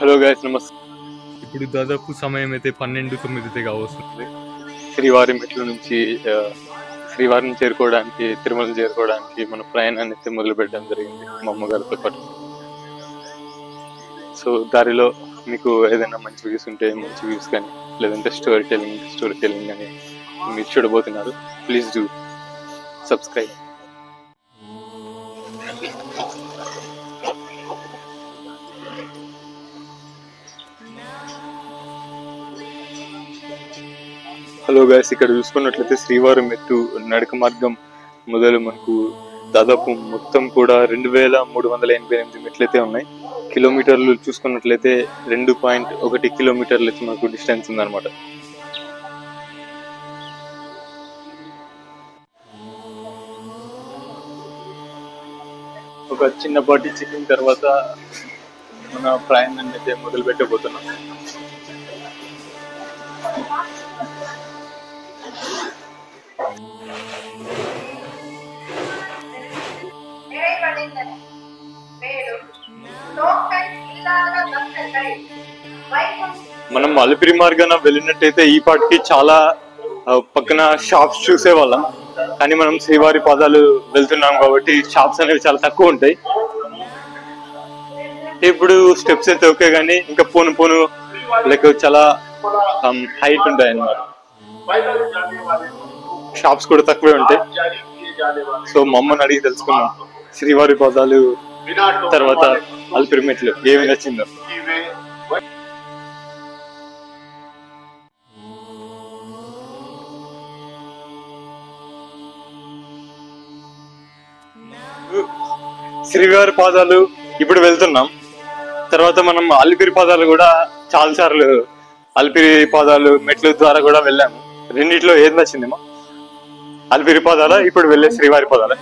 Hello guys, నమస్తే. ఇప్పుడు దాదాపు సమయం అయితే 12:09 కావస్తుంది. శ్రీవారి మెట్ల నుంచి శ్రీవారిని చేరుకోవడానికి, తిరుమల చేరుకోవడానికి మన ప్రయాణాన్ని అయితే మొదలు పెట్టడం జరిగింది మా అమ్మగారితో పాటు. సో దారిలో మీకు ఏదైనా మంచి వ్యూస్ ఉంటే మంచి వ్యూస్ కానీ, లేదంటే స్టోరీ టెలింగ్ కానీ మీరు చూడబోతున్నారు. Please do subscribe. Hello guys, ఇక్కడ చూసుకున్నట్లయితే శ్రీవారి మెట్టు నడక మార్గం మొదలు మనకు దాదాపు మొత్తం కూడా 2388 మెట్లయితే ఉన్నాయి. కిలోమీటర్లు చూసుకున్నట్లయితే 2.1 కిలోమీటర్లు అయితే మనకు డిస్టెన్స్ ఉందన్నమాట. ఒక చిన్నపాటి చెకింగ్ తర్వాత మన ప్రయాణాన్ని అయితే మొదలు పెట్టబోతున్నాం. మనం అలిపిరి మార్గాన వెళ్ళినట్టయితే ఈ పాటికి చాలా పక్కన షాప్స్ చూసేవాళ్ళం, కానీ మనం శ్రీవారి పాదాలు వెళ్తున్నాం కాబట్టి షాప్స్ అనేవి చాలా తక్కువ ఉంటాయి. ఇప్పుడు స్టెప్స్ అయితే ఓకే, కానీ ఇంకా పోను లైక్ చాలా హైట్ ఉంటాయి అన్నమాట. షాప్స్ కూడా తక్కువే ఉంటాయి. సో మా అమ్మని అడిగి తెలుసుకున్నాం శ్రీవారి పాదాలు తర్వాత అలిపిరి మెట్లు ఏమి నచ్చిందో. శ్రీవారి పాదాలు ఇప్పుడు వెళ్తున్నాం. తర్వాత మనం అలిపిరి పాదాలు కూడా చాలా సార్లు అలిపిరి పాదాలు మెట్లు ద్వారా కూడా వెళ్ళాము. రెండిట్లో ఏది నచ్చిందేమో? అలిపిరి పాదాల ఇప్పుడు వెళ్ళే శ్రీవారి పాదాల.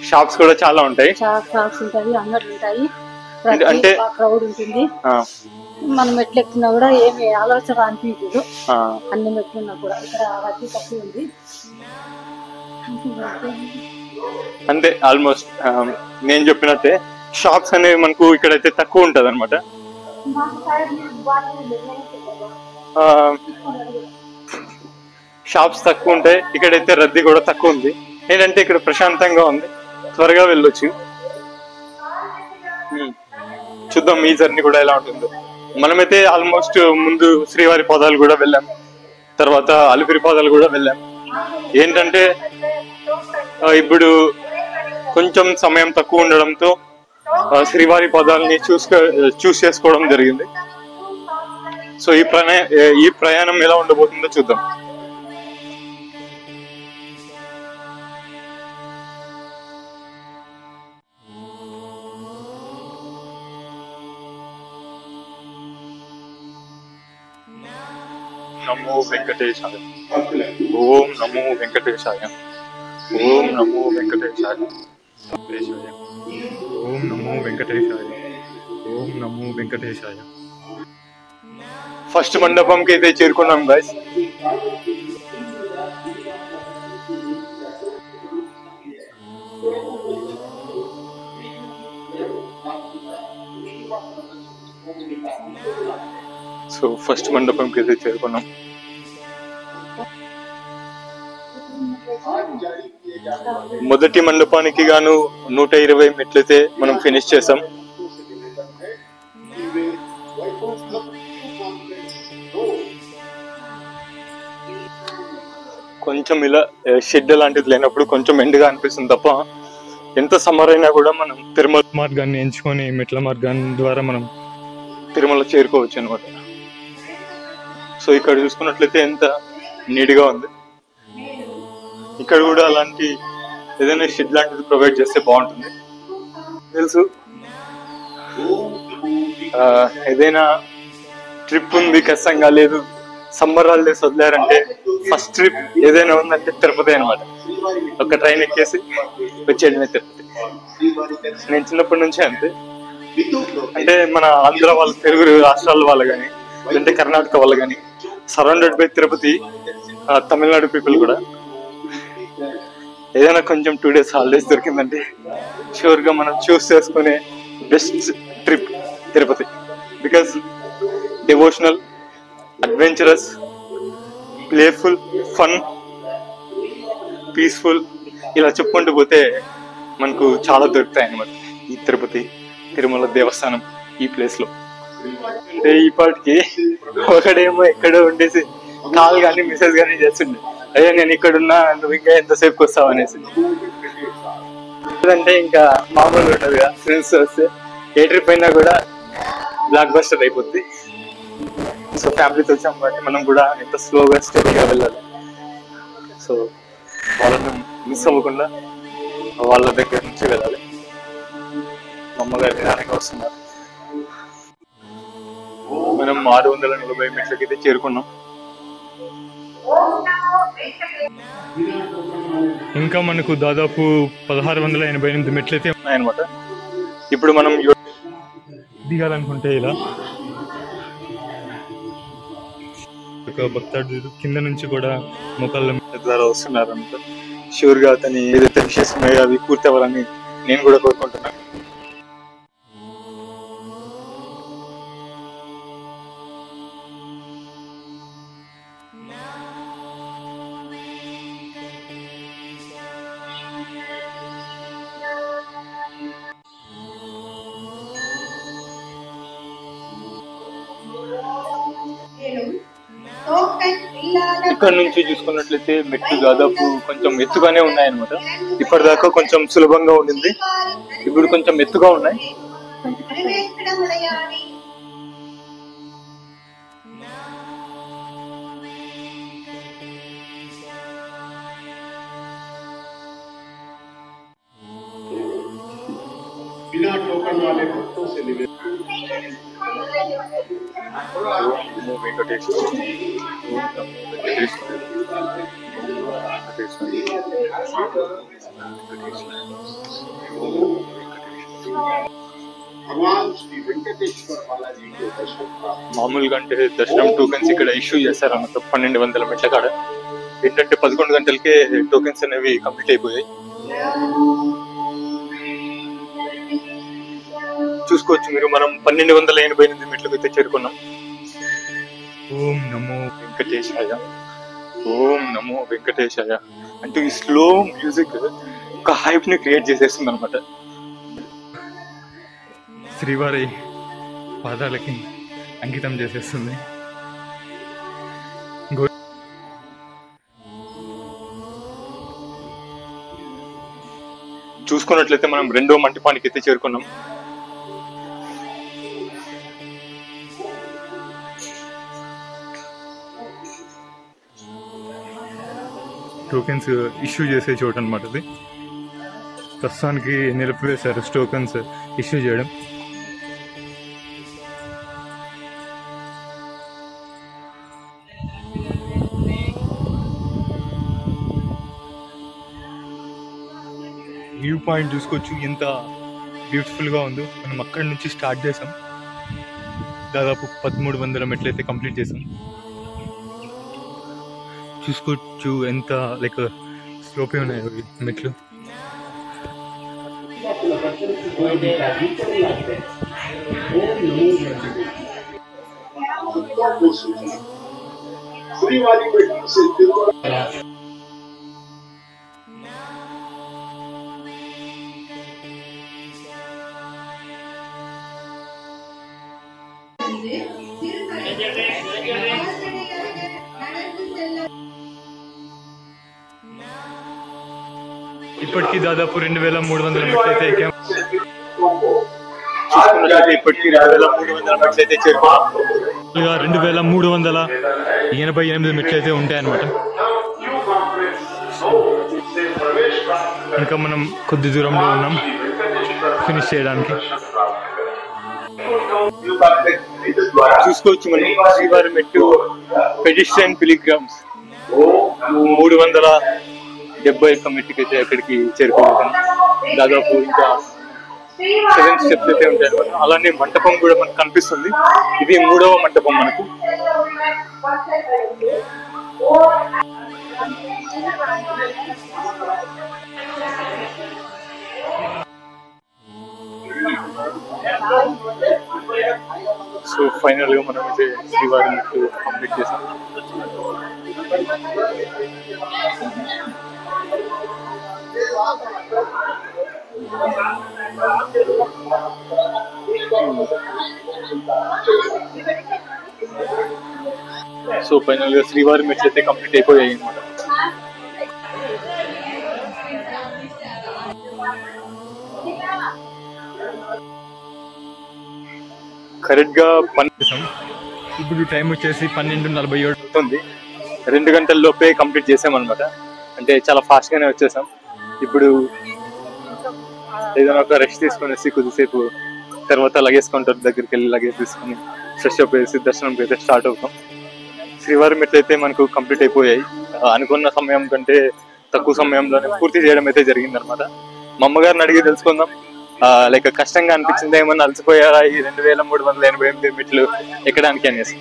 షాప్స్ కూడా చాలా ఉంటాయి, అంటే క్రౌడ్ ఉంటుంది. మనం మెట్లు ఎక్కినా కూడా ఏమి ఆలోచన అనిపించదు. అన్ని మెట్లున్నా కూడా ఇక్కడ రద్దీ తక్కువ ఉంది అంతే. ఆల్మోస్ట్ నేను చెప్పినట్టే షాప్స్ అనేవి మనకు ఇక్కడైతే తక్కువ ఉంటది అనమాట. షాప్స్ తక్కువ ఉంటాయి, ఇక్కడైతే రద్దీ కూడా తక్కువ ఉంది. ఏంటంటే ఇక్కడ ప్రశాంతంగా ఉంది, త్వరగా వెళ్ళొచ్చు. చూద్దాం ఈ జర్నీ కూడా ఎలా ఉంటుందో. మనమైతే ఆల్మోస్ట్ ముందు శ్రీవారి పాదాలు కూడా వెళ్ళాం, తర్వాత అలిపిరి పాదాలు కూడా వెళ్ళాం. ఏంటంటే ఇప్పుడు కొంచెం సమయం తక్కువ ఉండడంతో శ్రీవారి పాదాలని చూస్ చేసుకోవడం జరిగింది. సో ఈ ప్రయాణం ఎలా ఉండబోతుందో చూద్దాం. నమో వెంకటేశాయ. ఓం నమో వెంకటేశాయ. ఓం నమో వెంకటేశాయ. ఓం నమో వెంకటేశాయ. ఓం నమో వెంకటేశాయ. ఫస్ట్ మండపంకి అయితే చేరుకున్నాం గైస్. సో ఫస్ట్ మండపంకి అయితే చేరుకున్నాం. మొదటి మండపానికి గాను 120 మెట్లయితే మనం ఫినిష్ చేసాం. కొంచెం ఇలా షెడ్ లాంటిది లేనప్పుడు కొంచెం ఎండుగా అనిపిస్తుంది తప్ప, ఎంత సమ్మర్ అయినా కూడా మనం తిరుమల మార్గాన్ని ఎంచుకొని మెట్ల మార్గాన్ని ద్వారా మనం తిరుమల చేరుకోవచ్చు అనమాట. సో ఇక్కడ చూసుకున్నట్లయితే ఎంత నీట్గా ఉంది. ఇక్కడ కూడా అలాంటి ఏదైనా షెడ్ లాంటిది ప్రొవైడ్ చేస్తే బాగుంటుంది. తెలుసు ఏదైనా ట్రిప్ ఉంది కష్టంగా లేదు, సమ్మర్ హాలిడేస్ వదిలేరంటే ఫస్ట్ ట్రిప్ ఏదైనా ఉందంటే తిరుపతి అనమాట. ఒక ట్రైన్ ఎక్కేసి వచ్చేయడమే తిరుపతి. నేను చిన్నప్పటి నుంచే అంతే. అంటే మన ఆంధ్ర వాళ్ళు, తెలుగు రాష్ట్రాల వాళ్ళు కానీ, లేదంటే కర్ణాటక వాళ్ళు కానీ, surrounded by Tirupati, Tamil Nadu people కూడా ఏదైనా కొంచెం 2 days హాలిడేస్ దొరికిందంటే షూర్ గా మనం చూస్ చేసుకునే best trip Tirupati. Because devotional, adventurous, playful, fun, peaceful, ఇలా చెప్పుకుంటూ పోతే మనకు చాలా దొరుకుతాయి అన్నమాట ఈ తిరుపతి తిరుమల దేవస్థానం ఈ ప్లేస్ లో. అంటే ఈ పాటికి ఒకడేమో ఎక్కడో ఉండేసి కాల్ కానీ మెసేజ్ కానీ చేస్తుండే, అయ్యా నేను ఇక్కడున్నా, నువ్వు ఇంకా ఎంతసేపుకి వస్తావు అనేసి. అంటే ఇంకా మామూలు ఉండదు కదా, ఫ్రెండ్స్ వస్తే ఏ ట్రిప్ అయినా కూడా బ్లాక్ బస్టర్ అయిపోద్ది. సో ఫ్యామిలీతో వచ్చాం కాబట్టి మనం కూడా ఎంత స్లోగా స్టడీగా వెళ్ళాలి. సో వాళ్ళని మిస్ అవ్వకుండా వాళ్ళ దగ్గర నుంచి వెళ్ళాలి. మా అమ్మగారు నిదానంగా వస్తున్నారు. మనం 640 మెట్లకైతే చేరుకున్నాం. ఇంకా మనకు దాదాపు 1688 మెట్లయితే ఉన్నాయన్నమాట. ఇప్పుడు మనం దిగాలనుకుంటే ఇలా ఒక భక్తాడు కింద నుంచి కూడా మొక్కల ద్వారా వస్తున్నారు అనమాట. షూర్ గా అతని ఏదైతే విషయస్ ఉన్నాయో అవి పూర్తి అవ్వాలని నేను కూడా కోరుకుంటున్నాను. ఇక్కడ నుంచి చూసుకున్నట్లయితే మెట్లు దాదాపు కొంచెం ఎత్తుగానే ఉన్నాయన్నమాట. ఇప్పటిదాకా కొంచెం సులభంగా ఉండింది, ఇప్పుడు కొంచెం ఎత్తుగా ఉన్నాయి. మామూలుగా అంటే దర్శనం టోకెన్స్ ఇక్కడ ఇష్యూ చేస్తారన్నమాట 1200 మెట్ల కాడ. ఏంటంటే 11 గంటలకే టోకెన్స్ అనేవి కంప్లీట్ అయిపోయాయి. చూసుకోవచ్చు మీరు, మనం 1288 మెట్లకు అయితే చేరుకున్నాం. ఓం నమో వెంకటేశాయ, ఓం నమో వెంకటేశాయ అంటూ ఈ స్లో మ్యూజిక్ ఒక హైప్ ని క్రియేట్ చేసేస్తుంది అనమాట. శ్రీవారి పాదాలకి అంకితం చేసేస్తుంది. చూసుకున్నట్లయితే మనం 2వ మంటపానికి అయితే చేరుకున్నాం. టోకెన్స్ ఇష్యూ చేసే చోటు అనమాట అది. ప్రస్తుతానికి నిలిపివేశారు టోకెన్స్ ఇష్యూ చేయడం. వ్యూ పాయింట్ చూసుకోవచ్చు ఎంత బ్యూటిఫుల్ గా ఉందో. మనం అక్కడి నుంచి స్టార్ట్ చేసాం, దాదాపు 1300 మెట్లు అయితే కంప్లీట్ చేసాం. చూసుకోవచ్చు ఎంత లైక్ స్లోపే ఉన్నాయి మెట్లు. ఇప్పటికీ దాదాపు 2300 మెట్లు అయితే ఎక్కాం. ఇప్పటికీ 2300 మెట్లు అయితే చేరుకున్నాం. 2388 మెట్లు అయితే ఉంటాయన్నమాట. ఇంకా మనం కొద్ది దూరంలో ఉన్నాం ఫినిష్ చేయడానికి. చూసుకోవచ్చు మనం శ్రీవారి మెట్టు పెడిస్ట్రియన్ పిలిగ్రామ్స్ 371 మెట్టుకి అయితే అక్కడికి చేరుకోవాలి. దాదాపు ఇంకా 7 స్టెప్స్ అయితే ఉంటాయి అనమాట. అలానే మంటపం కూడా మనకు కనిపిస్తుంది. ఇది 3వ మంటపం మనకు. సో ఫైనల్ గా మనం అయితే శ్రీవారి మెట్లు కంప్లీట్ చేసాం. సో ఫైనల్ గా శ్రీవారి మెట్లు అయితే కంప్లీట్ అయిపోయాయి అన్నమాట. కరెక్ట్ గా ఇప్పుడు టైం వచ్చేసి 12:47 అవుతుంది. 2 గంటల లోపే కంప్లీట్ చేసామన్నమాట. అంటే చాలా ఫాస్ట్ గానే వచ్చేసాం. ఇప్పుడు ఏదైనా ఒక రెస్ట్ తీసుకునేసి కొద్దిసేపు తర్వాత లగేజ్ కౌంటర్ దగ్గరికి వెళ్ళి లగేజ్ తీసుకుని ఫ్రెష్ అప్ వేసి దర్శనంకి అయితే స్టార్ట్ అవుతాం. శ్రీవారి మెట్లు అయితే మనకు కంప్లీట్ అయిపోయాయి. అనుకున్న సమయం కంటే తక్కువ సమయంలోనే పూర్తి చేయడం అయితే జరిగింది అనమాట. మా అమ్మగారిని అడిగి తెలుసుకుందాం లైక్ కష్టంగా అనిపించింది, ఏమన్నా అలసిపోయారా ఈ 2388 మెట్లు ఎక్కడానికి అనేసి.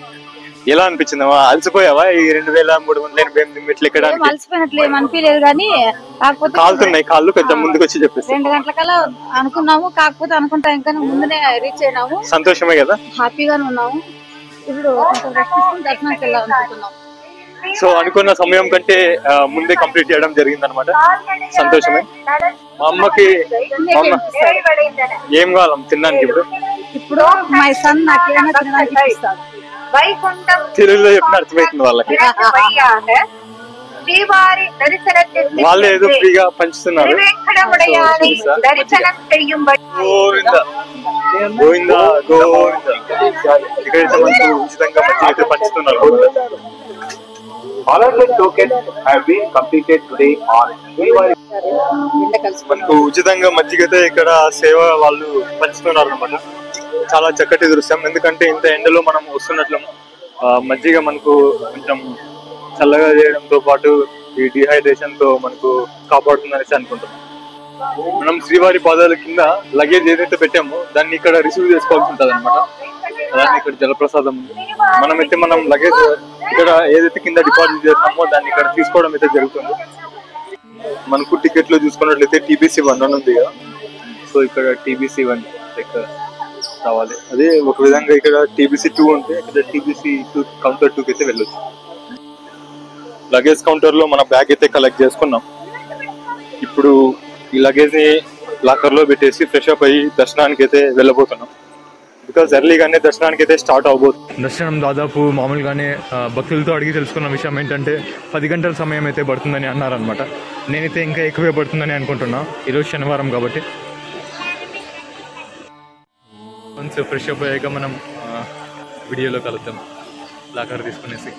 ఎలా అనిపించిందమ్మా? అలసిపోయావా ఈ 2388 మెట్లు ఎక్కడానికి? అలసిపోయినట్లు ఏమనిపించలేదు, కానీ కాకపోతే కాలుతున్నాయి కాళ్ళు, కొంచెం ముందుకు వచ్చి చెప్పేసి. 2 గంటలకల్లా అనుకున్నాము, కాకపోతే అనుకుంటా ఇంకా ముందునే రీచ్ అయినాము. సంతోషమే కదా? హ్యాపీగానే ఉన్నాము. ఇప్పుడు కొంచెం రెస్ట్ తీసుకుని దర్శనానికి వెళ్ళాలనుకుంటున్నాం. సో అనుకున్న సమయం కంటే ముందే కంప్లీట్ చేయడం జరిగింది అనమాట. సంతోషమే. మా అమ్మకి ఏం కావాలి తినడానికి? ఇప్పుడు మై సన్ నాకు ఏమైనా తినడానికి ఇస్తాడు. తెలుగులో చెప్పిన అర్థమవుతుంది వాళ్ళకి. వాళ్ళు ఏదో ఫ్రీగా పంచుతున్నారు. గోవిందా గోవిందా. ఇక్కడైతే మనకు ఉచితంగా మంచిగా అయితే పంచుతున్నారు. మనకు ఉచితంగా మజ్జిగ అయితే ఇక్కడ సేవ వాళ్ళు పంచుతున్నారు అనమాట. చాలా చక్కటి దృశ్యం. ఎందుకంటే ఇంత ఎండలో మనం వస్తున్నట్లు మజ్జిగ మనకు కొంచెం చల్లగా చేయడంతో పాటు ఈ డిహైడ్రేషన్ తో మనకు కాపాడుతుందనేసి అనుకుంటున్నాం. మనం శ్రీవారి పాదాల కింద లగేజ్ ఏదైతే పెట్టామో దాన్ని ఇక్కడ రిసీవ్ చేసుకోవాల్సి ఉంటుంది అనమాట. అలానే ఇక్కడ జలప్రసాదం ఉంది. మనం లగేజ్ ఇక్కడ ఏదైతే కింద డిపాజిట్ చేస్తామో దాన్ని ఇక్కడ తీసుకోవడం అయితే జరుగుతుంది. మనకు టికెట్ లో చూసుకున్నట్లయితే TBC1 అని ఉంది కదా. సో ఇక్కడ TBC1 ఇక్కడ రావాలి. అదే ఒక విధంగా ఇక్కడ TBC2 ఉంటే ఇక్కడ TBC2 కౌంటర్ 2కి అయితే వెళ్ళొచ్చు. లగేజ్ కౌంటర్ లో మన బ్యాగ్ అయితే కలెక్ట్ చేసుకున్నాం. ఇప్పుడు ఈ లగేజ్ ని లాకర్ లో పెట్టేసి ఫ్రెష్ అప్ అయ్యి దర్శనానికి అయితే వెళ్ళబోతున్నాం. బికాస్ ఎర్లీగానే దర్శనానికి అయితే స్టార్ట్ అవబోతుంది. దర్శనం దాదాపు మామూలుగానే భక్తులతో అడిగి తెలుసుకున్న విషయం ఏంటంటే 10 గంటల సమయం అయితే పడుతుందని అన్నారనమాట. నేనైతే ఇంకా ఎక్కువే పడుతుందని అనుకుంటున్నా, ఈరోజు శనివారం కాబట్టి. వన్స్ ఫ్రెష్ అప్ అయ్యాక మనం వీడియోలో కలుద్దాం లాకర్ తీసుకునేసి.